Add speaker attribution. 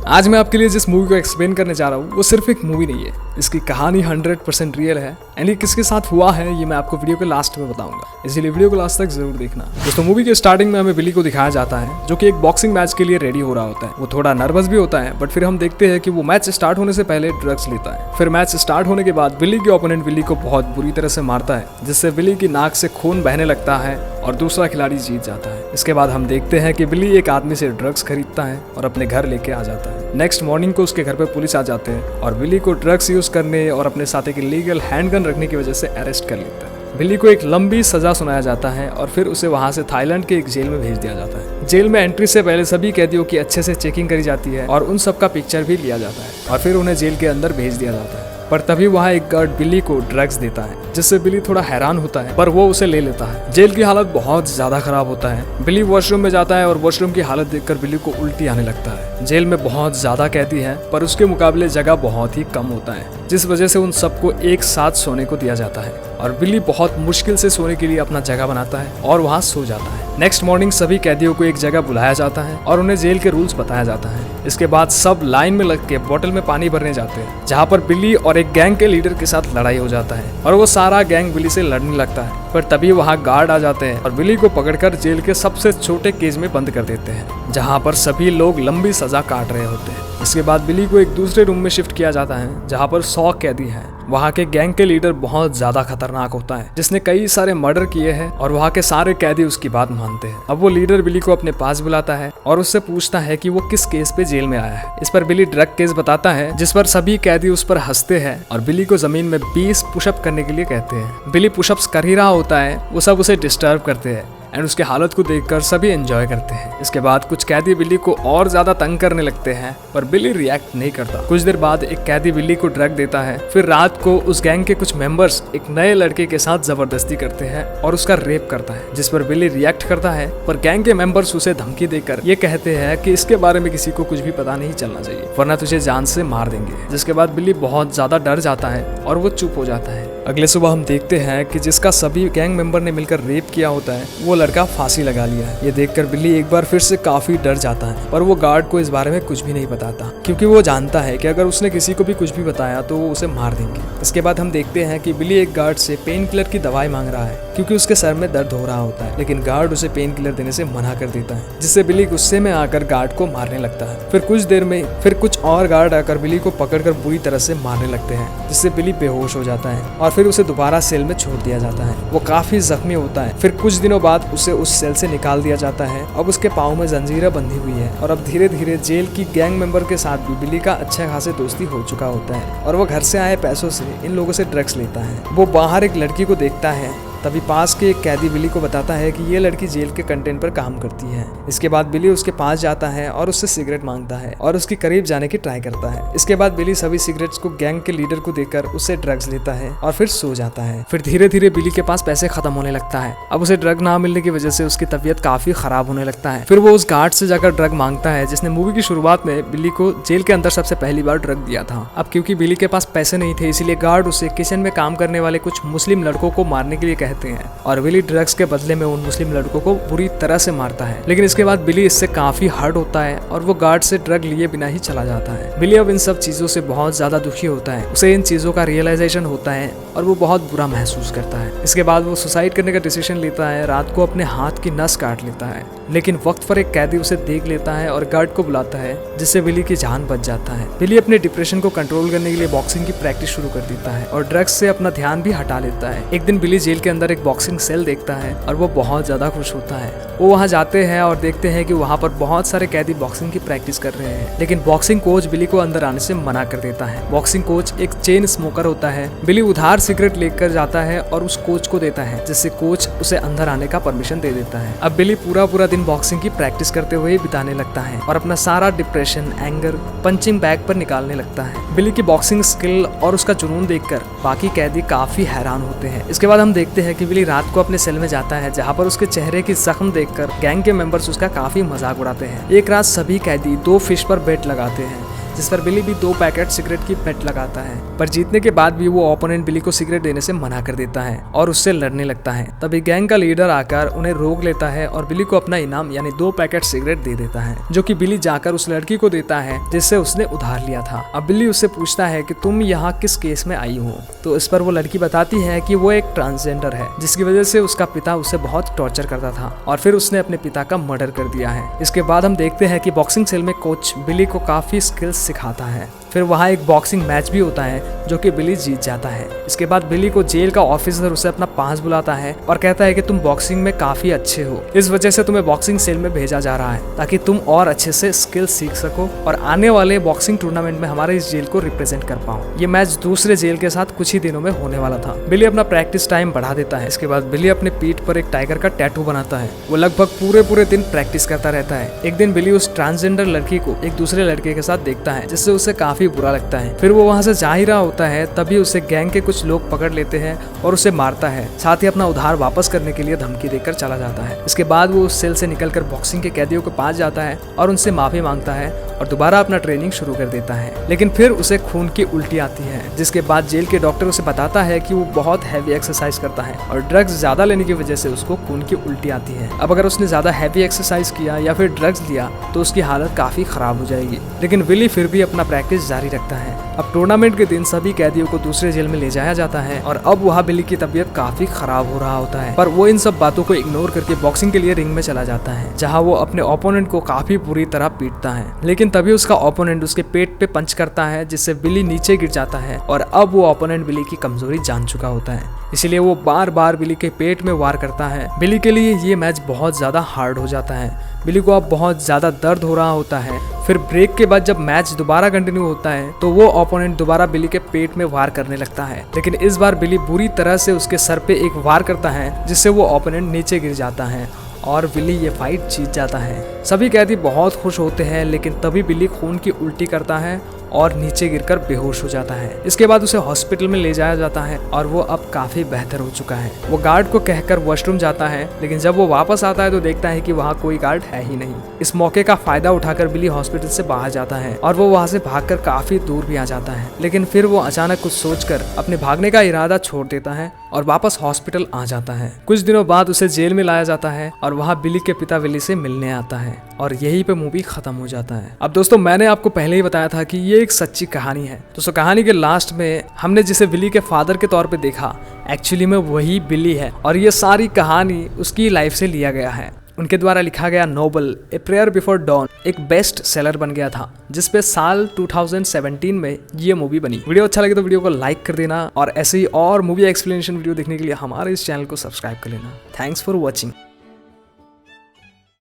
Speaker 1: आज मैं आपके लिए जिस मूवी को एक्सप्लेन करने जा रहा हूँ वो सिर्फ एक मूवी नहीं है, इसकी कहानी 100% रियल है एंड ये किसके साथ हुआ है ये मैं आपको वीडियो के लास्ट में बताऊंगा, इसीलिए वीडियो को लास्ट तक जरूर देखना। दोस्तों मूवी के स्टार्टिंग में हमें बिली को दिखाया जाता है जो कि एक बॉक्सिंग मैच के लिए रेडी हो रहा होता है। वो थोड़ा नर्वस भी होता है बट फिर हम देखते हैं कि वो मैच स्टार्ट होने से पहले ड्रग्स लेता है। फिर मैच स्टार्ट होने के बाद बिली के ओपोनेंट बिली को बहुत बुरी तरह से मारता है जिससे बिली की नाक से खून बहने लगता है और दूसरा खिलाड़ी जीत जाता है। इसके बाद हम देखते हैं कि बिली एक आदमी से ड्रग्स खरीदता है और अपने घर लेके आ जाता है। नेक्स्ट मॉर्निंग को उसके घर पे पुलिस आ जाते हैं और बिली को ड्रग्स यूज करने और अपने साथ एक इलीगल हैंडगन रखने की वजह से अरेस्ट कर लेता है। बिली को एक लंबी सजा सुनाया जाता है और फिर उसे वहां से थाईलैंड के एक जेल में भेज दिया जाता है। जेल में एंट्री से पहले सभी कैदियों की अच्छे से चेकिंग करी जाती है और उन सब का पिक्चर भी लिया जाता है और फिर उन्हें जेल के अंदर भेज दिया जाता है। पर तभी वहाँ एक गार्ड बिली को ड्रग्स देता है जिससे बिली थोड़ा हैरान होता है पर वो उसे ले लेता है। जेल की हालत बहुत ज्यादा खराब होता है। बिली वॉशरूम में जाता है और वॉशरूम की हालत देखकर बिली को उल्टी आने लगता है। जेल में बहुत ज्यादा कैदी हैं पर उसके मुकाबले जगह बहुत ही कम होता है जिस वजह से उन सबको एक साथ सोने को दिया जाता है और बिली बहुत मुश्किल से सोने के लिए अपना जगह बनाता है और वहाँ सो जाता है। नेक्स्ट मॉर्निंग सभी कैदियों को एक जगह बुलाया जाता है और उन्हें जेल के रूल्स बताया जाता है। इसके बाद सब लाइन में लग के बोतल में पानी भरने जाते हैं जहाँ पर बिली और एक गैंग के लीडर के साथ लड़ाई हो जाता है और वो सारा गैंग बिली से लड़ने लगता है। पर तभी वहाँ गार्ड आ जाते हैं और बिली को पकड़कर जेल के सबसे छोटे केज में बंद कर देते हैं जहाँ पर सभी लोग लंबी सजा काट रहे होते हैं। इसके बाद बिली को एक दूसरे रूम में शिफ्ट किया जाता है जहाँ पर 100 कैदी हैं। वहाँ के गैंग के लीडर बहुत ज्यादा खतरनाक होता है जिसने कई सारे मर्डर किए हैं और वहाँ के सारे कैदी उसकी बात मानते हैं। अब वो लीडर बिली को अपने पास बुलाता है और उससे पूछता है कि वो किस केस पे जेल में आया है। इस पर बिली ड्रग केस बताता है जिस पर सभी कैदी उस पर हंसते हैं और बिली को जमीन में 20 पुशअप करने के लिए कहते हैं। बिली पुशअप्स कर ही रहा होता है, वो सब उसे डिस्टर्ब करते हैं एंड उसके हालत को देखकर सभी एंजॉय करते हैं। इसके बाद कुछ कैदी बिली को और ज्यादा तंग करने लगते हैं पर बिली रिएक्ट नहीं करता। कुछ देर बाद एक कैदी बिली को ड्रग देता है। फिर रात को उस गैंग के कुछ मेंबर्स एक नए लड़के के साथ जबरदस्ती करते हैं और उसका रेप करता है जिस पर बिली रिएक्ट करता है पर गैंग के मेंबर्स उसे धमकी देकर ये कहते हैं कि इसके बारे में किसी को कुछ भी पता नहीं चलना चाहिए वरना तुझे जान से मार देंगे। जिसके बाद बिली बहुत ज्यादा डर जाता है और वो चुप हो जाता है। अगले सुबह हम देखते हैं कि जिसका सभी गैंग मेंबर ने मिलकर रेप किया होता है वो लड़का फांसी लगा लिया है। ये देखकर बिली एक बार फिर से काफी डर जाता है पर वो गार्ड को इस बारे में कुछ भी नहीं बताता क्योंकि वो जानता है कि अगर उसने किसी को भी कुछ भी बताया तो वो उसे मार देंगे। इसके बाद हम देखते हैं कि बिली एक गार्ड से पेन किलर की दवाई मांग रहा है क्योंकि उसके सर में दर्द हो रहा होता है लेकिन गार्ड उसे पेन किलर देने से मना कर देता है जिससे बिली गुस्से में आकर गार्ड को मारने लगता है। फिर कुछ देर में फिर कुछ और गार्ड आकर बिली को पकड़कर बुरी तरह से मारने लगते हैं जिससे बिली बेहोश हो जाता है और फिर उसे दोबारा सेल में छोड़ दिया जाता है। वो काफी जख्मी होता है। फिर कुछ दिनों बाद उसे उस सेल से निकाल दिया जाता है। अब उसके पाँव में जंजीरें बंधी हुई है और अब धीरे धीरे जेल की गैंग मेंबर के साथ भी बिली का अच्छा खासे दोस्ती हो चुका होता है और वो घर से आए पैसों से इन लोगों से ड्रग्स लेता है। वो बाहर एक लड़की को देखता है तभी पास के एक कैदी बिली को बताता है कि ये लड़की जेल के कंटेंट पर काम करती है। इसके बाद बिली उसके पास जाता है और उससे सिगरेट मांगता है और उसके करीब जाने की ट्राई करता है। इसके बाद बिली सभी सिगरेट्स को गैंग के लीडर को देकर उससे ड्रग्स लेता है और फिर सो जाता है। फिर धीरे धीरे बिली के पास पैसे खत्म होने लगता है। अब उसे ड्रग ना मिलने की वजह से उसकी तबीयत काफी खराब होने लगता है। फिर वो उस गार्ड से जाकर ड्रग मांगता है जिसने मूवी की शुरुआत में बिली को जेल के अंदर सबसे पहली बार ड्रग दिया था। अब क्योंकि बिली के पास पैसे नहीं थे इसीलिए गार्ड उसे किचन में काम करने वाले कुछ मुस्लिम लड़कों को मारने के लिए कहते हैं और बिली ड्रग्स के बदले में उन मुस्लिम लड़कों को बुरी तरह से मारता है। लेकिन इसके बाद बिली इससे काफी हर्ट होता है और वो गार्ड से ड्रग लिए बिना ही चला जाता है। बिली अब इन सब चीजों से बहुत ज्यादा दुखी होता है। उसे इन चीजों का रियलाइजेशन होता है और वो बहुत बुरा महसूस करता है। इसके बाद वो सुसाइड करने का डिसीजन लेता है। रात को अपने हाथ की नस काट लेता है लेकिन वक्त पर एक कैदी उसे देख लेता है और गार्ड को बुलाता है जिससे बिली की जान बच जाता है। बिली अपने डिप्रेशन को कंट्रोल करने के लिए बॉक्सिंग की प्रैक्टिस शुरू कर देता है और ड्रग्स से अपना ध्यान भी हटा लेता है। एक दिन बिली जेल के अंदर एक बॉक्सिंग सेल देखता है और वो बहुत ज्यादा खुश होता है। वो वहाँ जाते हैं और देखते हैं कि वहाँ पर बहुत सारे कैदी बॉक्सिंग की प्रैक्टिस कर रहे हैं लेकिन बॉक्सिंग कोच बिली को अंदर आने से मना कर देता है। बॉक्सिंग कोच एक चेन स्मोकर होता है। बिली उधार सिगरेट लेकर जाता है और उस कोच को देता है जिससे कोच उसे अंदर आने का परमिशन दे देता है। अब बिली पूरा दिन बॉक्सिंग की प्रैक्टिस करते हुए बिताने लगता है और अपना सारा डिप्रेशन एंगर पंचिंग बैग पर निकालने लगता है। बिली की बॉक्सिंग स्किल और उसका जुनून देखकर बाकी कैदी काफी हैरान होते हैं। इसके बाद हम देखते हैं कि बिली रात को अपने सेल में जाता है जहाँ पर उसके चेहरे की जख्म देखकर गैंग के मेंबर्स उसका काफी मजाक उड़ाते हैं। एक रात सभी कैदी 2 फिश पर बेट लगाते हैं जिस पर बिली भी 2 पैकेट सिगरेट की बेट लगाता है, पर जीतने के बाद भी वो ओपोनेंट बिली को सिगरेट देने से मना कर देता है और उससे लड़ने लगता है। तभी गैंग का लीडर आकर उन्हें रोक लेता है और बिली को अपना इनाम यानी 2 पैकेट सिगरेट दे देता है, जो कि बिली जाकर उस लड़की को देता है जिससे उसने उधार लिया था। अब बिली उससे पूछता है कि तुम यहाँ किस केस में आई हो, तो इस पर वो लड़की बताती है कि वो एक ट्रांसजेंडर है, जिसकी वजह से उसका पिता उसे बहुत टॉर्चर करता था और फिर उसने अपने पिता का मर्डर कर दिया है। इसके बाद हम देखते हैं कि बॉक्सिंग सेल में कोच बिली को काफी स्किल्स सिखाता है। फिर वहाँ एक बॉक्सिंग मैच भी होता है जो कि बिली जीत जाता है। इसके बाद बिली को जेल का ऑफिसर उसे अपना पास बुलाता है और कहता है कि तुम बॉक्सिंग में काफी अच्छे हो, इस वजह से तुम्हें बॉक्सिंग सेल में भेजा जा रहा है ताकि तुम और अच्छे से स्किल सीख सको और आने वाले बॉक्सिंग टूर्नामेंट में हमारे इस जेल को रिप्रेजेंट कर पाओ। ये मैच दूसरे जेल के साथ कुछ ही दिनों में होने वाला था। बिली अपना प्रैक्टिस टाइम बढ़ा देता है। इसके बाद बिली अपने पीठ पर एक टाइगर का टैटू बनाता है। वो लगभग पूरे दिन प्रैक्टिस करता रहता है। एक दिन बिली उस ट्रांसजेंडर लड़की को एक दूसरे लड़के के साथ देखता है, जिससे उसे काफी बुरा लगता है। फिर वो वहाँ से जा ही रहा होता है, तभी उसे गैंग के कुछ लोग पकड़ लेते हैं और उसे मारता है, साथ ही अपना उधार वापस करने के लिए धमकी देकर चला जाता है। इसके बाद वो उस सेल से निकलकर बॉक्सिंग के कैदियों के पास जाता है और उनसे माफी मांगता है और दोबारा अपना ट्रेनिंग शुरू कर देता है। लेकिन फिर उसे खून की उल्टी आती है, जिसके बाद जेल के डॉक्टर उसे बताता है कि वो बहुत हैवी एक्सरसाइज करता है और ड्रग्स ज्यादा लेने की वजह से उसको खून की उल्टी आती है। अब अगर उसने ज्यादा हैवी एक्सरसाइज किया या फिर ड्रग्स लिया तो उसकी हालत काफी खराब हो जाएगी। लेकिन विली फिर भी अपना प्रैक्टिस जारी रखता है। अब टूर्नामेंट के दिन सभी कैदियों को दूसरे जेल में ले जाया जाता है और अब वहाँ बिली की तबीयत काफी खराब हो रहा होता है, पर वो इन सब बातों को इग्नोर करके बॉक्सिंग के लिए रिंग में चला जाता है, जहाँ वो अपने ओपोनेंट को काफी बुरी तरह पीटता है। लेकिन तभी उसका ओपोनेंट उसके पेट पे पंच करता है, जिससे बिली नीचे गिर जाता है और अब वो ओपोनेंट बिली की कमजोरी जान चुका होता है, इसीलिए वो बार बार बिली के पेट में वार करता है। बिली के लिए ये मैच बहुत ज्यादा हार्ड हो जाता है। बिली को अब बहुत ज्यादा दर्द हो रहा होता है। फिर ब्रेक के बाद जब मैच दोबारा कंटिन्यू होता है तो वो ओपोनेंट दोबारा बिली के पेट में वार करने लगता है, लेकिन इस बार बिली बुरी तरह से उसके सर पे एक वार करता है, जिससे वो ओपोनेंट नीचे गिर जाता है और बिली ये फाइट जीत जाता है। सभी कैदी बहुत खुश होते हैं, लेकिन तभी बिली खून की उल्टी करता है और नीचे गिरकर बेहोश हो जाता है। इसके बाद उसे हॉस्पिटल में ले जाया जाता है और वो अब काफी बेहतर हो चुका है। वो गार्ड को कहकर वॉशरूम जाता है, लेकिन जब वो वापस आता है तो देखता है कि वहाँ कोई गार्ड है ही नहीं। इस मौके का फायदा उठाकर बिली हॉस्पिटल से बाहर जाता है और वो वहाँ से भागकर काफी दूर भी आ जाता है, लेकिन फिर वो अचानक कुछ सोचकर अपने भागने का इरादा छोड़ देता है और वापस हॉस्पिटल आ जाता है। कुछ दिनों बाद उसे जेल में लाया जाता है और वहाँ बिली के पिता विली से मिलने आता है और यहीं पे मूवी खत्म हो जाता है। अब दोस्तों, मैंने आपको पहले ही बताया था कि ये एक सच्ची कहानी है। दोस्तों, कहानी के लास्ट में हमने जिसे बिली के फादर के तौर पे देखा, एक्चुअली में वही बिली है और ये सारी कहानी उसकी लाइफ से लिया गया है। उनके द्वारा लिखा गया novel a prayer before don एक बेस्ट सेलर बन गया था, जिसपे साल 2017 में ये मूवी बनी। वीडियो अच्छा लगे तो वीडियो को लाइक कर देना और ऐसे ही और मूवी एक्सप्लेनेशन वीडियो देखने के लिए हमारे इस चैनल को सब्सक्राइब कर लेना। Thanks for watching.